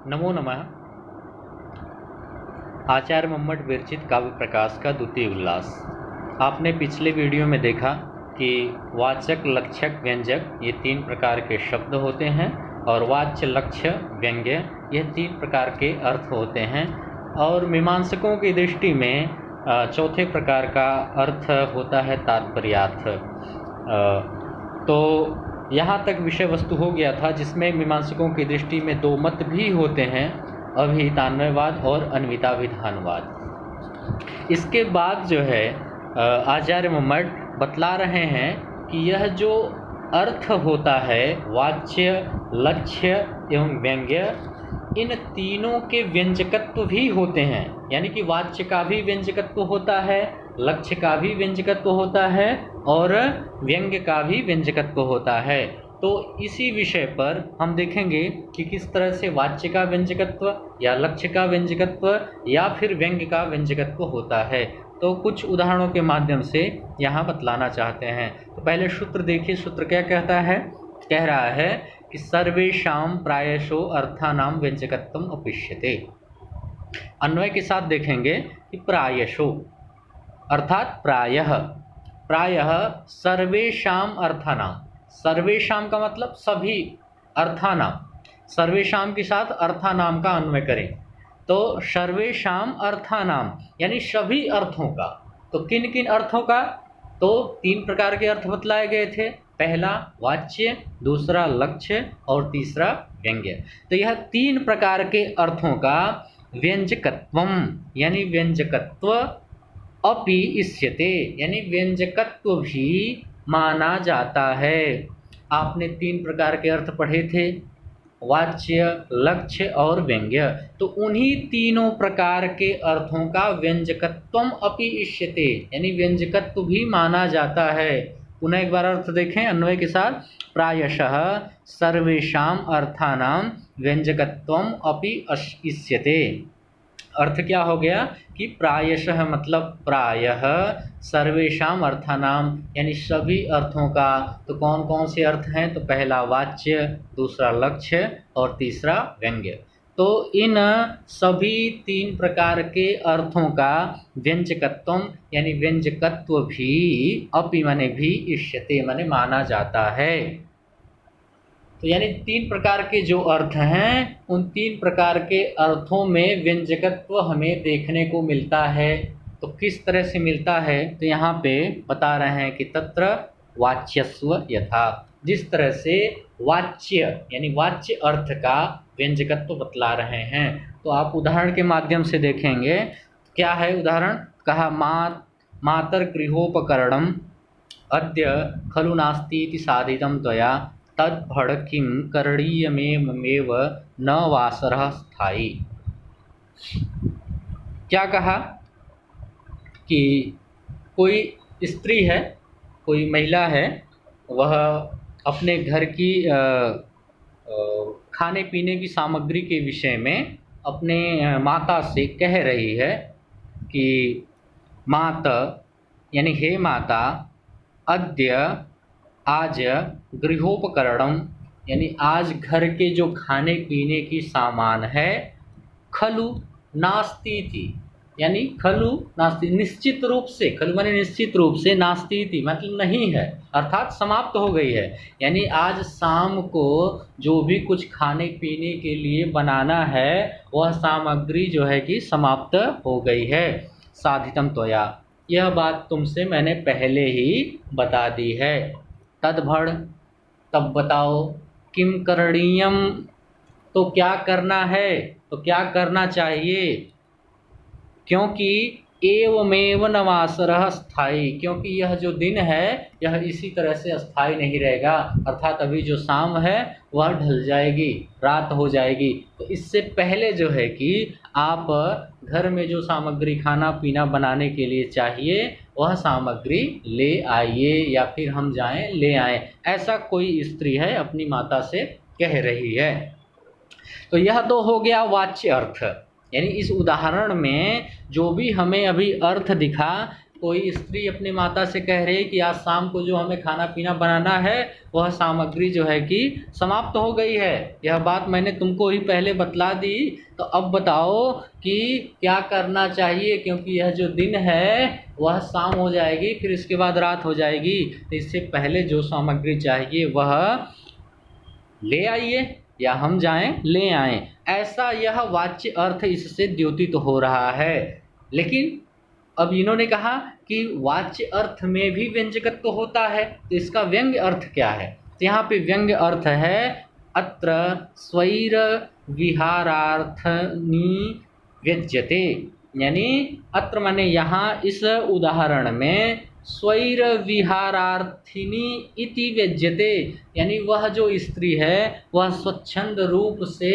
नमो नमः। आचार्य मम्मट विरचित काव्य प्रकाश का द्वितीय उल्लास। आपने पिछले वीडियो में देखा कि वाचक, लक्षक, व्यंजक ये तीन प्रकार के शब्द होते हैं और वाच्य, लक्ष्य, व्यंग्य ये तीन प्रकार के अर्थ होते हैं। और मीमांसकों की दृष्टि में चौथे प्रकार का अर्थ होता है तात्पर्यार्थ। तो यहाँ तक विषय वस्तु हो गया था, जिसमें मीमांसकों की दृष्टि में दो मत भी होते हैं, अभिहितान्वयवाद और अन्विताभिधानवाद। इसके बाद जो है आचार्य मम्मट बतला रहे हैं कि यह जो अर्थ होता है वाच्य, लक्ष्य एवं व्यंग्य, इन तीनों के व्यंजकत्व भी होते हैं। यानी कि वाच्य का भी व्यंजकत्व होता है, लक्ष्य का भी व्यंजकत्व होता है और व्यंग्य का भी व्यंजकत्व होता है। तो इसी विषय पर हम देखेंगे कि किस तरह से वाच्य का व्यंजकत्व या लक्ष्य का व्यंजकत्व या फिर व्यंग्य का व्यंजकत्व होता है। तो कुछ उदाहरणों के माध्यम से यहाँ बतलाना चाहते हैं। तो पहले सूत्र देखिए, सूत्र क्या कहता है? कह रहा है कि सर्वेषां प्रायशो अर्थानां व्यंजकत्वम अपिष्यते। अन्वय के साथ देखेंगे कि प्रायशो अर्थात प्रायः, प्रायः सर्वेषां अर्थानां, सर्वेषां का मतलब सभी, अर्थानां, सर्वेषां के साथ अर्थानां का अन्वय करें तो सर्वेषां अर्थानां यानी सभी अर्थों का। तो किन किन अर्थों का? तो तीन प्रकार के अर्थ बतलाए गए थे, पहला वाच्य, दूसरा लक्ष्य और तीसरा व्यंग्य। तो यह तीन प्रकार के अर्थों का व्यंजकत्वम यानी व्यंजकत्व अपि इष्यते यानी व्यंजकत्व भी माना जाता है। आपने तीन प्रकार के अर्थ पढ़े थे, वाच्य, लक्ष्य और व्यंग्य। तो उन्हीं तीनों प्रकार के अर्थों का व्यंजकत्वम अपि इष्यते यानी व्यंजकत्व भी माना जाता है। पुनः एक बार अर्थ देखें अन्वय के साथ, प्रायशः सर्वेषां अर्थानां व्यंजकत्वम अपि इष्यते। अर्थ क्या हो गया कि प्रायशः मतलब प्रायः, सर्वेषां अर्थानां यानी सभी अर्थों का। तो कौन कौन से अर्थ हैं? तो पहला वाच्य, दूसरा लक्ष्य और तीसरा व्यंग्य। तो इन सभी तीन प्रकार के अर्थों का व्यंजकत्वम यानी व्यंजकत्व भी अपि माने भी, इष्यते माने माना जाता है। तो यानी तीन प्रकार के जो अर्थ हैं, उन तीन प्रकार के अर्थों में व्यंजकत्व हमें देखने को मिलता है। तो किस तरह से मिलता है? तो यहाँ पे बता रहे हैं कि तत्र वाच्यस्व यथा, जिस तरह से वाच्य यानी वाच्य अर्थ का व्यंजकत्व बतला रहे हैं। तो आप उदाहरण के माध्यम से देखेंगे। क्या है उदाहरण? कहा मातर्गृहोपकरणम अद्य खलु नास्ति इति साधितं त्वया तद्भड़ किं करणीयमेव न वासरः स्थायी। क्या कहा कि कोई स्त्री है, कोई महिला है, वह अपने घर की खाने पीने की सामग्री के विषय में अपने माता से कह रही है कि माता यानी हे माता, अद्य आज गृहोपकरणम यानी आज घर के जो खाने पीने की सामान है, खलु नास्ति थी यानी खलु नास्ति निश्चित रूप से, खलु माने निश्चित रूप से, नास्ति थी मतलब नहीं है, अर्थात समाप्त हो गई है। यानी आज शाम को जो भी कुछ खाने पीने के लिए बनाना है वह सामग्री जो है कि समाप्त हो गई है। साधितम त्वया, यह बात तुमसे मैंने पहले ही बता दी है। तद्भड़, तब बताओ, किम करणीयम, तो क्या करना है, तो क्या करना चाहिए, क्योंकि एवमेव न वासरः स्थायी, क्योंकि यह जो दिन है यह इसी तरह से स्थायी नहीं रहेगा, अर्थात अभी जो शाम है वह ढल जाएगी, रात हो जाएगी। तो इससे पहले जो है कि आप घर में जो सामग्री खाना पीना बनाने के लिए चाहिए वह सामग्री ले आइए या फिर हम जाएं ले आएं, ऐसा कोई स्त्री है अपनी माता से कह रही है। तो यह तो हो गया वाच्य अर्थ। यानी इस उदाहरण में जो भी हमें अभी अर्थ दिखा, कोई स्त्री अपनी माता से कह रही कि आज शाम को जो हमें खाना पीना बनाना है वह सामग्री जो है कि समाप्त हो गई है। यह बात मैंने तुमको ही पहले बतला दी, तो अब बताओ कि क्या करना चाहिए, क्योंकि यह जो दिन है वह शाम हो जाएगी, फिर इसके बाद रात हो जाएगी। तो इससे पहले जो सामग्री चाहिए वह ले आइए या हम जाएं ले आएं। ऐसा यह वाच्य अर्थ इससे द्योतित तो हो रहा है। लेकिन अब इन्होंने कहा कि वाच्य अर्थ में भी व्यंजकत्व तो होता है, तो इसका व्यंग्य अर्थ क्या है? तो यहाँ पे व्यंग्य अर्थ है अत्र स्वैर विहारार्थनी व्यज्यते, यानी अत्र माने यहाँ इस उदाहरण में स्वैर विहारार्थिनी इति व्यज्यते, यानी वह जो स्त्री है वह स्वच्छंद रूप से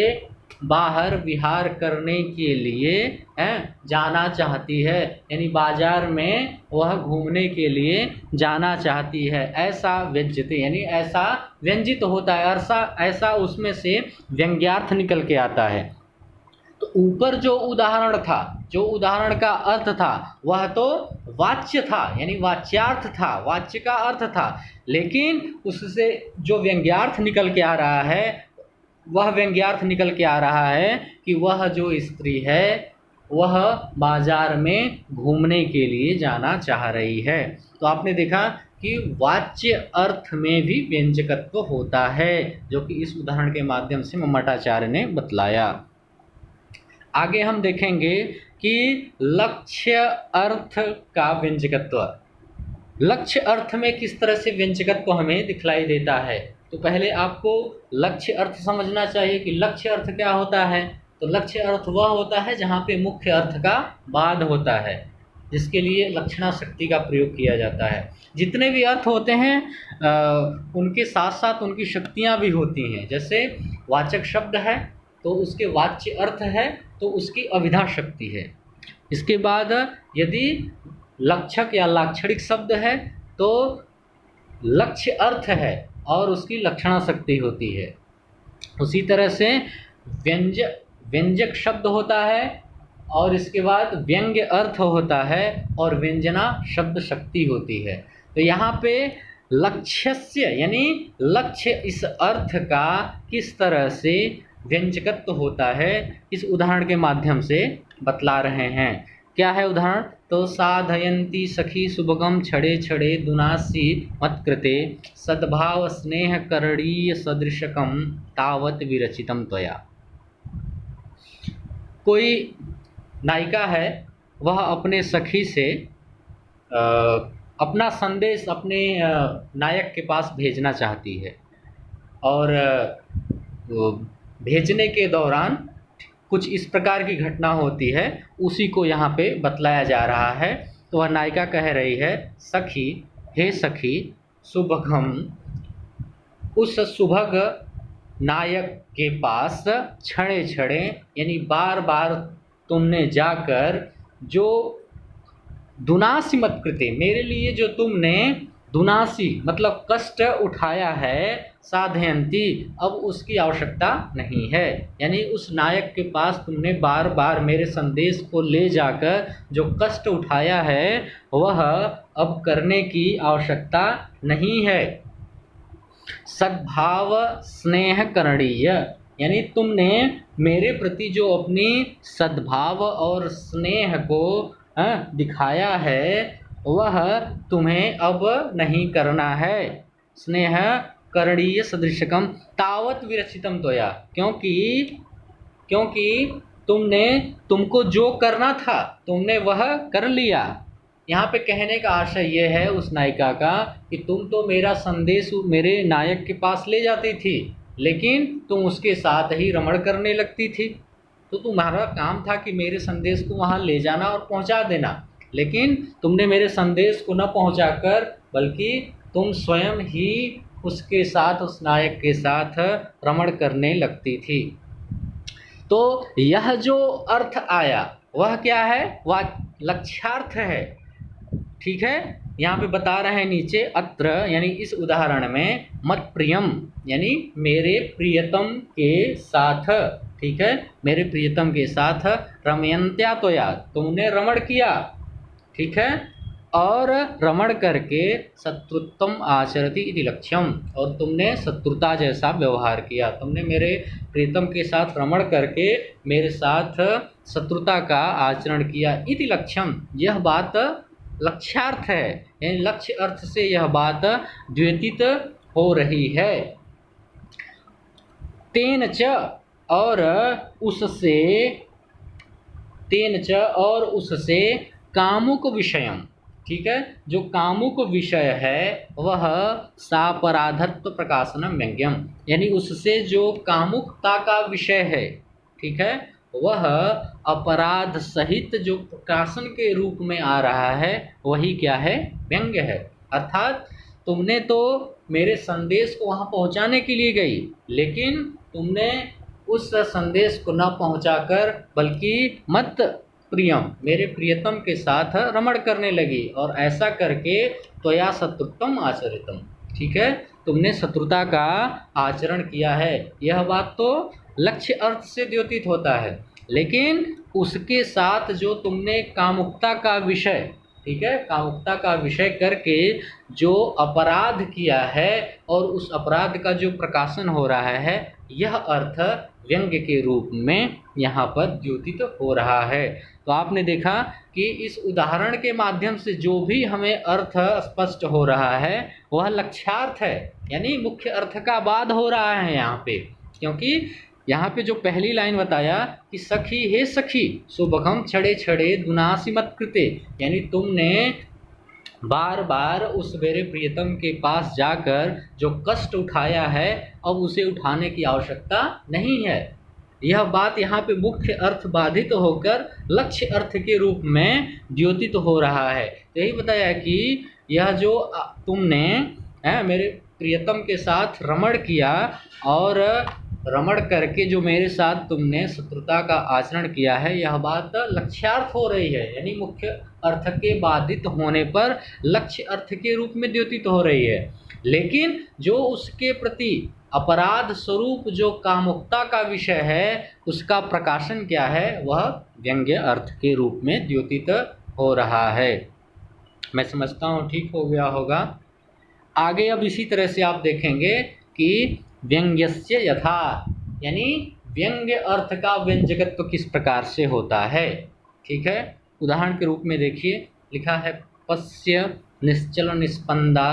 बाहर विहार करने के लिए जाना चाहती है, यानी बाजार में वह घूमने के लिए जाना चाहती है। ऐसा व्यज्यते यानी ऐसा व्यंजित होता है, ऐसा उसमें से व्यंग्यार्थ निकल के आता है। तो ऊपर जो उदाहरण था, जो उदाहरण का अर्थ था वह तो वाच्य था, यानी वाच्यार्थ था, वाच्य का अर्थ था। लेकिन उससे जो व्यंग्यार्थ निकल के आ रहा है वह व्यंग्यार्थ निकल के आ रहा है कि वह जो स्त्री है वह बाजार में घूमने के लिए जाना चाह रही है। तो आपने देखा कि वाच्य अर्थ में भी व्यंजकत्व होता है, जो कि इस उदाहरण के माध्यम से मम्मटाचार्य ने बतलाया। आगे हम देखेंगे कि लक्ष्य अर्थ का व्यंजकत्व। लक्ष्य अर्थ में किस तरह से व्यंजकत्व हमें दिखलाई देता है। तो पहले आपको लक्ष्य अर्थ समझना चाहिए कि लक्ष्य अर्थ क्या होता है। तो लक्ष्य अर्थ वह होता है जहाँ पे मुख्य अर्थ का बाद होता है, जिसके लिए लक्षणा शक्ति का प्रयोग किया जाता है। जितने भी अर्थ होते हैं उनके साथ साथ उनकी शक्तियाँ भी होती हैं। जैसे वाचक शब्द है तो उसके वाच्य अर्थ है तो उसकी अभिधा शक्ति है। इसके बाद यदि लक्षक या लाक्षणिक शब्द है तो लक्ष्य अर्थ है और उसकी लक्षणा शक्ति होती है। उसी तरह से व्यंजक शब्द होता है और इसके बाद व्यंग्य अर्थ होता है और व्यंजना शब्द शक्ति होती है। तो यहाँ पे लक्ष्यस्य यानी लक्ष्य इस अर्थ का किस तरह से व्यंजकत्व होता है इस उदाहरण के माध्यम से बतला रहे हैं। क्या है उदाहरण? तो साधयन्ति सखी सुभगम छड़े छड़े दुनासी मत्कृते सद्भाव स्नेह करणीय सदृशकम तावत विरचितम त्वया। कोई नायिका है, वह अपने सखी से अपना संदेश अपने नायक के पास भेजना चाहती है और भेजने के दौरान कुछ इस प्रकार की घटना होती है, उसी को यहाँ पे बतलाया जा रहा है। तो वह नायिका कह रही है, सखी हे सखी सुभगम, उस सुभग नायक के पास छड़े छड़े यानी बार बार तुमने जाकर जो दुनासी मत कृते मेरे लिए जो तुमने दुनासी मतलब कष्ट उठाया है, साधयंती अब उसकी आवश्यकता नहीं है। यानी उस नायक के पास तुमने बार बार मेरे संदेश को ले जाकर जो कष्ट उठाया है वह अब करने की आवश्यकता नहीं है। सद्भाव स्नेह करणीय यानी तुमने मेरे प्रति जो अपनी सद्भाव और स्नेह को दिखाया है वह तुम्हें अब नहीं करना है। स्नेह करणीय सदृशकम तावत विरचितम त्वया, क्योंकि तुमको जो करना था तुमने वह कर लिया। यहाँ पे कहने का आशय यह है उस नायिका का कि तुम तो मेरा संदेश मेरे नायक के पास ले जाती थी, लेकिन तुम उसके साथ ही रमण करने लगती थी। तो तुम्हारा काम था कि मेरे संदेश को वहाँ ले जाना और पहुँचा देना, लेकिन तुमने मेरे संदेश को न पहुँचाकर बल्कि तुम स्वयं ही उसके साथ उस नायक के साथ रमण करने लगती थी। तो यह जो अर्थ आया वह क्या है? वह लक्ष्यार्थ है। ठीक है, यहाँ पे बता रहे हैं नीचे अत्र यानी इस उदाहरण में मत प्रियम यानी मेरे प्रियतम के साथ। ठीक है, मेरे प्रियतम के साथ रमयंत्या त्वया तुमने रमण किया। ठीक है, और रमण करके शत्रुत्वम आचरति इति लक्ष्यम, और तुमने शत्रुता जैसा व्यवहार किया, तुमने मेरे प्रीतम के साथ रमण करके मेरे साथ शत्रुता का आचरण किया। इति लक्ष्यम, यह बात लक्ष्यार्थ है, यानी लक्ष्य अर्थ से यह बात द्योतित हो रही है। तेन च, और उससे, तेन च और उससे कामुक विषयम, ठीक है, जो कामुक विषय है वह सापराधत्व प्रकाशनम व्यंग्यम, यानी उससे जो कामुकता का विषय है, ठीक है, वह अपराध सहित जो प्रकाशन के रूप में आ रहा है वही क्या है, व्यंग्य है। अर्थात तुमने तो मेरे संदेश को वहाँ पहुँचाने के लिए गई, लेकिन तुमने उस संदेश को न पहुँचाकर बल्कि मत प्रियम, मेरे प्रियतम के साथ रमण करने लगी, और ऐसा करके त्वया शत्रुत्वम आचरितम, ठीक है, तुमने शत्रुता का आचरण किया है। यह बात तो लक्ष्य अर्थ से द्योतित होता है, लेकिन उसके साथ जो तुमने कामुकता का विषय, ठीक है, कामुकता का विषय करके जो अपराध किया है और उस अपराध का जो प्रकाशन हो रहा है, यह अर्थ व्यंग्य के रूप में यहाँ पर द्योतित हो रहा है। तो आपने देखा कि इस उदाहरण के माध्यम से जो भी हमें अर्थ स्पष्ट हो रहा है वह लक्ष्यार्थ है, यानी मुख्य अर्थ का बाद हो रहा है यहाँ पे, क्योंकि यहाँ पे जो पहली लाइन बताया कि सखी हे सखी सुबखम छड़े छड़े दुनासी मत कृते, यानी तुमने बार बार उस मेरे प्रियतम के पास जाकर जो कष्ट उठाया है अब उसे उठाने की आवश्यकता नहीं है। यह बात यहाँ पे मुख्य अर्थ बाधित होकर लक्ष्य अर्थ के रूप में द्योतित हो रहा है। तो यही बताया कि यह जो तुमने मेरे प्रियतम के साथ रमण किया और रमण करके जो मेरे साथ तुमने शत्रुता का आचरण किया है, यह बात लक्ष्यार्थ हो रही है, यानी मुख्य अर्थ के बाधित होने पर लक्ष्य अर्थ के रूप में द्योतित हो रही है। लेकिन जो उसके प्रति अपराध स्वरूप जो कामुकता का विषय है उसका प्रकाशन क्या है, वह व्यंग्य अर्थ के रूप में द्योतित हो रहा है। मैं समझता हूँ ठीक हो गया होगा। आगे अब इसी तरह से आप देखेंगे कि व्यंग्यस्य यथा, यानी व्यंग्य अर्थ का व्यंजकत्व किस प्रकार से होता है, ठीक है। उदाहरण के रूप में देखिए, लिखा है पश्य निश्चल निस्पंदा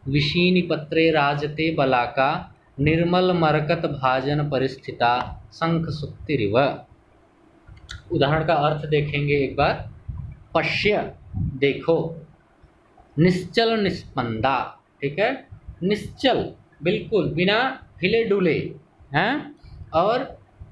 विशीनि पत्रे राजते बलाका निर्मल मरकत भाजन परिस्थिता शंख सुक्तिरिव। उदाहरण का अर्थ देखेंगे एक बार। पश्य देखो, निश्चल निस्पंदा, ठीक है, निश्चल बिल्कुल बिना हिले डुले हैं, और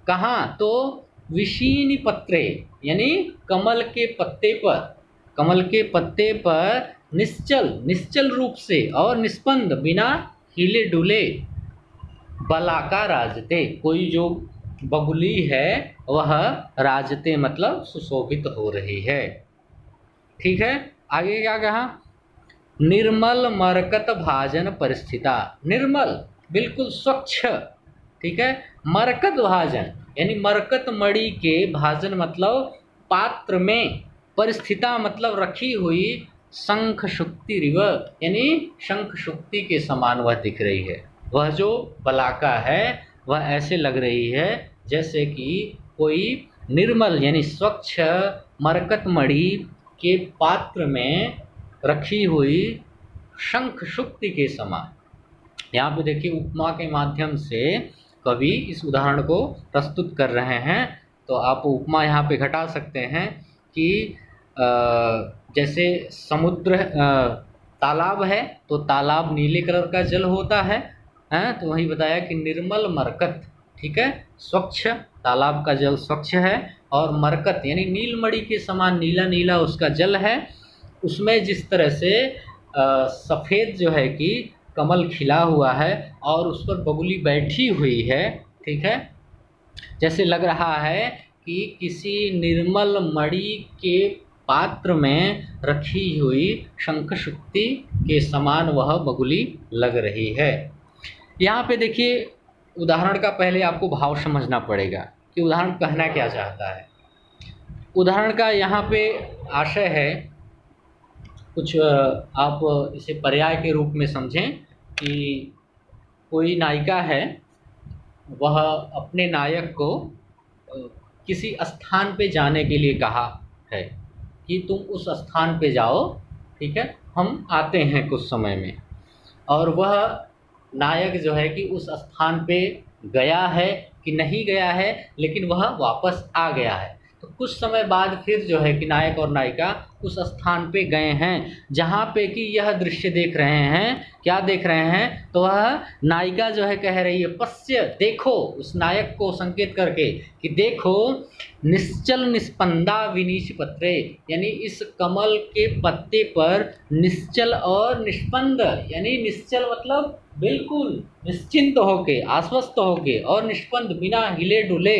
कहाँ, तो विशीनि पत्रे, यानी कमल के पत्ते पर, कमल के पत्ते पर निश्चल, निश्चल रूप से और निस्पंद बिना हिले डुले बलाका राजते, कोई जो बगुली है वह राजते मतलब सुशोभित हो रही है, ठीक है। आगे क्या कहा, निर्मल मरकत भाजन परिस्थिता, निर्मल बिल्कुल स्वच्छ, ठीक है, मरकत भाजन यानी मरकत मणि के भाजन मतलब पात्र में, परिस्थिता मतलब रखी हुई, शंख शुक्ति रिव यानी शंख शुक्ति के समान वह दिख रही है। वह जो बलाका है वह ऐसे लग रही है जैसे कि कोई निर्मल यानी स्वच्छ मरकत मणि के पात्र में रखी हुई शंख शुक्ति के समान। यहाँ पे देखिए उपमा के माध्यम से कवि इस उदाहरण को प्रस्तुत कर रहे हैं। तो आप उपमा यहाँ पे घटा सकते हैं कि जैसे समुद्र तालाब है तो तालाब नीले कलर का जल होता है, तो वही बताया कि निर्मल मरकत, ठीक है, स्वच्छ, तालाब का जल स्वच्छ है और मरकत यानी नीलमणि के समान नीला नीला उसका जल है। उसमें जिस तरह से सफ़ेद जो है कि कमल खिला हुआ है और उस पर बगुली बैठी हुई है, ठीक है, जैसे लग रहा है कि किसी निर्मल मणि के पात्र में रखी हुई शंख शुक्ति के समान वह बगुली लग रही है। यहाँ पे देखिए उदाहरण का पहले आपको भाव समझना पड़ेगा कि उदाहरण कहना क्या चाहता है। उदाहरण का यहाँ पे आशय है कुछ आप इसे पर्याय के रूप में समझें कि कोई नायिका है, वह अपने नायक को अ, किसी स्थान पे जाने के लिए कहा है कि तुम उस स्थान पे जाओ, ठीक है, हम आते हैं कुछ समय में। और वह नायक जो है कि उस स्थान पे गया है कि नहीं गया है, लेकिन वह वापस आ गया है। तो कुछ समय बाद फिर जो है कि नायक और नायिका उस स्थान पे गए हैं जहाँ पे कि यह दृश्य देख रहे हैं। क्या देख रहे हैं? तो वह नायिका जो है कह रही है, पश्य, देखो, उस नायक को संकेत करके कि देखो, निश्चल निस्पंदा विनीश पत्रे, यानी इस कमल के पत्ते पर निश्चल और निष्पंद, यानी निश्चल मतलब बिल्कुल निश्चिंत होके, आश्वस्त होके, और निष्पंद बिना हिले डुले,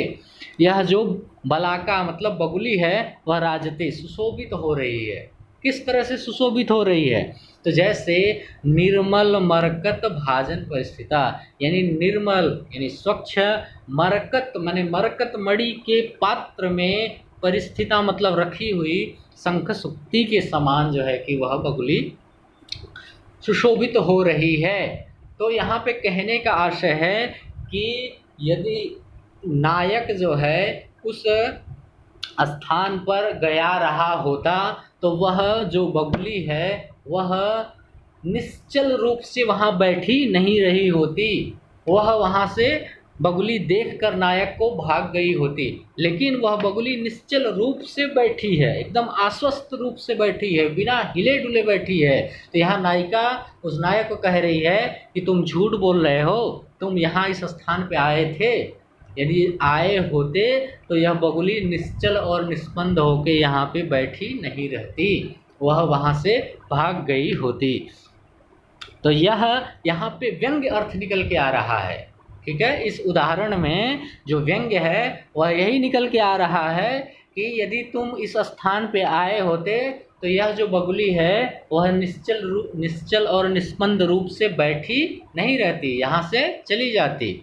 यह जो बलाका मतलब बगुली है वह राजते सुशोभित हो रही है। किस तरह से सुशोभित हो रही है? तो जैसे निर्मल मरकत भाजन परिस्थिता, यानी निर्मल यानी स्वच्छ, मरकत माने मरकत मणि के पात्र में परिस्थिता मतलब रखी हुई शंख सुक्ति के समान जो है कि वह बगुली सुशोभित हो रही है। तो यहाँ पे कहने का आशय है कि यदि नायक जो है उस स्थान पर गया रहा होता तो वह जो बगुली है वह निश्चल रूप से वहाँ बैठी नहीं रही होती, वह वहाँ से बगुली देखकर नायक को भाग गई होती, लेकिन वह बगुली निश्चल रूप से बैठी है, एकदम आश्वस्त रूप से बैठी है, बिना हिले डुले बैठी है। तो यहाँ नायिका उस नायक को कह रही है कि तुम झूठ बोल रहे हो, तुम यहाँ इस स्थान पे आए थे, यदि आए होते तो यह बगुली निश्चल और निस्पंद होकर यहाँ पे बैठी नहीं रहती, वह वहाँ से भाग गई होती। तो यह यहाँ पे व्यंग्य अर्थ निकल के आ रहा है, ठीक है। इस उदाहरण में जो व्यंग्य है वह यही निकल के आ रहा है कि यदि तुम इस स्थान पे आए होते तो यह जो बगुली है वह निश्चल और निस्पंद रूप से बैठी नहीं रहती, यहाँ से चली जाती।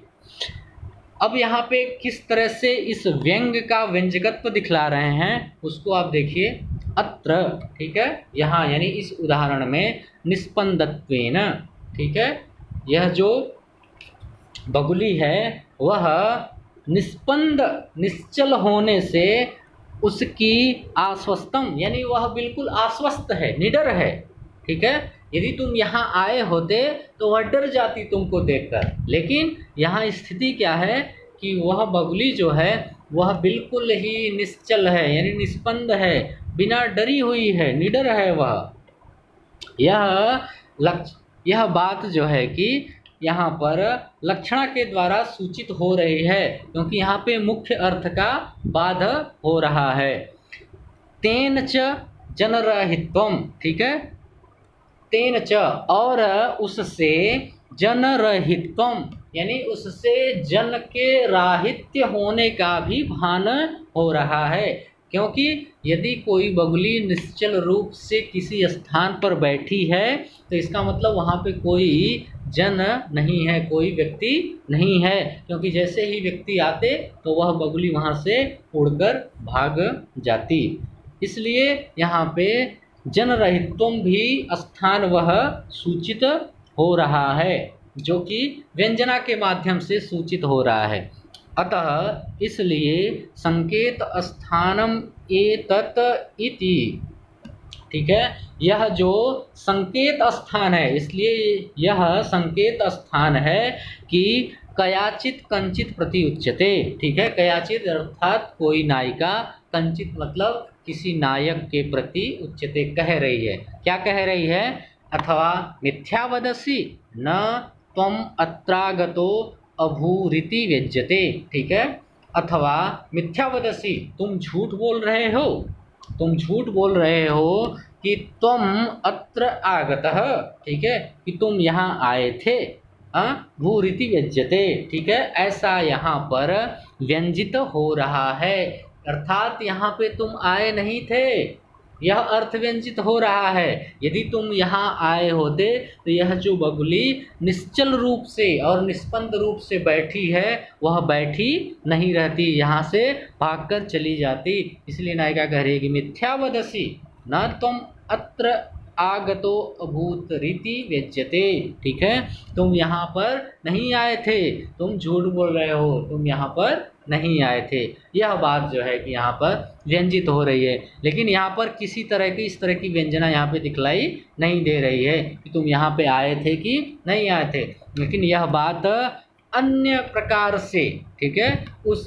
अब यहाँ पे किस तरह से इस व्यंग्य का व्यंजकत्व दिखला रहे हैं उसको आप देखिए। अत्र, ठीक है, यहाँ यानी इस उदाहरण में निस्पंदत्वेन, ठीक है, यह जो बगुली है वह निस्पंद निश्चल होने से उसकी आश्वस्तम यानी वह बिल्कुल आश्वस्त है, निडर है, ठीक है। यदि तुम यहाँ आए होते तो वह डर जाती तुमको देखकर, लेकिन यहाँ स्थिति क्या है कि वह बगुली जो है वह बिल्कुल ही निश्चल है, यानी निस्पंद है, बिना डरी हुई है, निडर है वह। यह बात जो है कि यहाँ पर लक्षणा के द्वारा सूचित हो रही है, क्योंकि यहाँ पे मुख्य अर्थ का बाध हो रहा है। तेन च जनरहित्वम, ठीक है, तेन च और उससे जनरहित्वम यानी उससे जन के राहित्य होने का भी भान हो रहा है, क्योंकि यदि कोई बगुली निश्चल रूप से किसी स्थान पर बैठी है तो इसका मतलब वहाँ पे कोई जन नहीं है, कोई व्यक्ति नहीं है, क्योंकि जैसे ही व्यक्ति आते तो वह बगुली वहाँ से उड़कर भाग जाती। इसलिए यहाँ पे जनरहित्वम भी स्थान वह सूचित हो रहा है, जो कि व्यंजना के माध्यम से सूचित हो रहा है। अतः इसलिए संकेत स्थानम एतत् इति, ठीक है, यह जो संकेत स्थान है, इसलिए यह संकेत स्थान है कि कयाचित कंचित प्रति उच्यते, ठीक है। कयाचित अर्थात कोई नायिका, कंचित मतलब किसी नायक के प्रति उच्यते कह रही है। क्या कह रही है? अथवा मिथ्या वदसि न त्वम अत्रागतो अभूरिति व्यज्यते, ठीक है। अथवा मिथ्या वदसि, तुम झूठ बोल रहे हो, तुम झूठ बोल रहे हो कि तुम अत्र आगतः, ठीक है, कि तुम यहाँ आए थे, भूरिति व्यज्यते, ठीक है, ऐसा यहाँ पर व्यंजित हो रहा है, अर्थात यहाँ पे तुम आए नहीं थे, यह अर्थ व्यंजित हो रहा है। यदि तुम यहाँ आए होते तो यह जो बगुली निश्चल रूप से और निस्पंद रूप से बैठी है वह बैठी नहीं रहती, यहाँ से भागकर चली जाती। इसलिए नायिका कह रही है कि मिथ्या वदसि न तुम अत्र आगतो अभूत रीति व्यज्यते। ठीक है, तुम यहाँ पर नहीं आए थे, तुम झूठ बोल रहे हो, तुम यहाँ पर नहीं आए थे। यह बात जो है कि यहाँ पर व्यंजित हो रही है, लेकिन यहाँ पर किसी तरह की इस तरह की व्यंजना यहाँ पे दिखलाई नहीं दे रही है कि तुम यहाँ पे आए थे कि नहीं आए थे, लेकिन यह बात अन्य प्रकार से, ठीक है, उस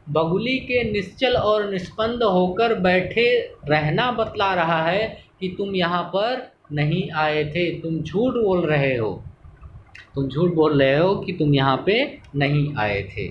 बगुली के निश्चल और निष्पन्द होकर बैठे रहना बतला रहा है कि तुम यहाँ पर नहीं आए थे, तुम झूठ बोल रहे हो, तुम झूठ बोल रहे हो कि तुम यहाँ पे नहीं आए थे।